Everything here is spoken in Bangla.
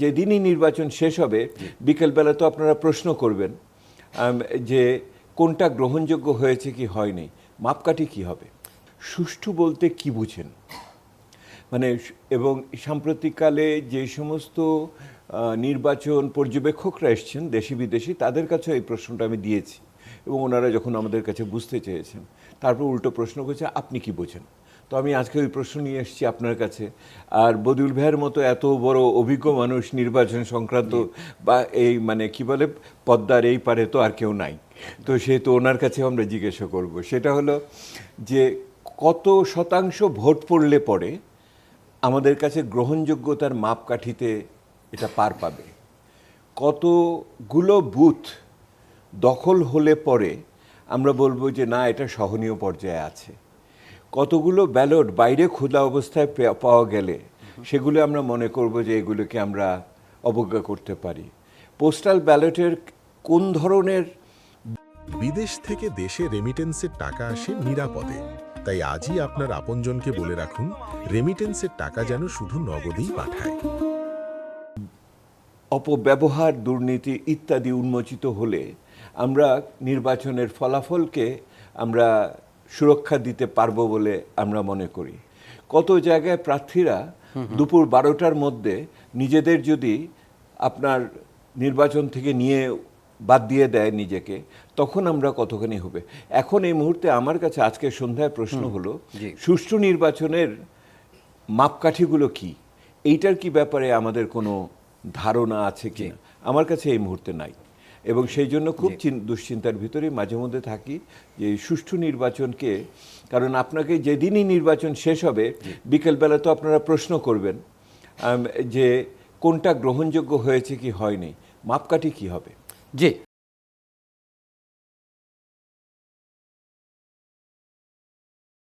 যেদিনই নির্বাচন শেষ হবে বিকেলবেলা তো আপনারা প্রশ্ন করবেন যে কোনটা গ্রহণযোগ্য হয়েছে কি হয়নি, মাপকাঠি কি হবে। সুষ্ঠু বলতে কি বুঝেন, মানে এবং সাম্প্রতিককালে যে সমস্ত নির্বাচন পর্যবেক্ষকরা এসছেন দেশি বিদেশি, তাদের কাছে এই প্রশ্নটা আমি দিয়েছি এবং ওনারা যখন আমাদের কাছে বুঝতে চেয়েছেন তারপর উল্টো প্রশ্ন করেছে আপনি কি বোঝেন। তো আমি আজকে ওই প্রশ্ন নিয়ে এসেছি আপনার কাছে। আর বদিউল ভাইয়ের মতো এত বড় অভিজ্ঞ মানুষ নির্বাচন সংক্রান্ত বা এই মানে কি বলে পদ্মার এই পারে তো আর কেউ নাই, তো সেহেতু ওনার কাছে আমরা জিজ্ঞাসা করব, সেটা হলো যে কত শতাংশ ভোট পড়লে পরে আমাদের কাছে গ্রহণযোগ্যতার মাপকাঠিতে এটা পার পাবে, কতগুলো বুথ দখল হলে পরে আমরা বলবো যে না এটা সহনীয় পর্যায়ে আছে, কতগুলো ব্যালট বাইরে খোলা অবস্থায় পাওয়া গেলে সেগুলো আমরা মনে করব যে এগুলোকে আমরা অবজ্ঞা করতে পারি। পোস্টাল ব্যালটের কোন ধরনের বিদেশ থেকে দেশে রেমিটেন্সের টাকা আসে নিরাপদে, তাই আজই আপনার আপনজনকে বলে রাখুন রেমিটেন্সের টাকা যেন শুধু নগদেই পাঠায়। অপব্যবহার, দুর্নীতি ইত্যাদি উন্মোচিত হলে আমরা নির্বাচনের ফলাফলকে আমরা সুরক্ষা দিতে পারবো বলে আমরা মনে করি। কত জায়গায় প্রার্থীরা দুপুর 12টার মধ্যে নিজেদের যদি আপনার নির্বাচন থেকে নিয়ে বাদ দিয়ে দেয় নিজেকে, তখন আমরা কতখানি হবে। এখন এই মুহূর্তে আমার কাছে আজকে সন্ধ্যায় প্রশ্ন হলো সুষ্ঠু নির্বাচনের মাপকাঠিগুলো কি, এইটার কি ব্যাপারে আমাদের কোনো ধারণা আছে কি? আমার কাছে এই মুহূর্তে নাই এবং সেই জন্য খুব দুশ্চিন্তার ভিতরেই মাঝে মধ্যে থাকি যে সুষ্ঠু নির্বাচনকে, কারণ আপনাকে যেদিনই নির্বাচন শেষ হবে বিকেলবেলা তো আপনারা প্রশ্ন করবেন যে কোনটা গ্রহণযোগ্য হয়েছে কি হয়নি, মাপকাঠি কি হবে। জি।